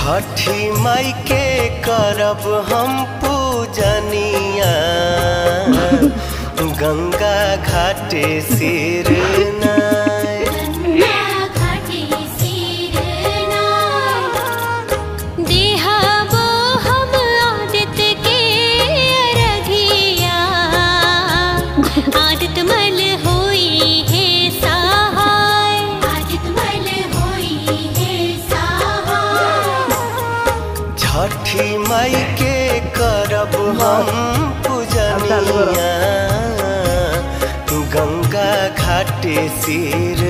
छठी माई के करब हम पूजनिया गंगा घाटे सिर छठी माई के करब हम पूजनिया गंगा घाटे सिर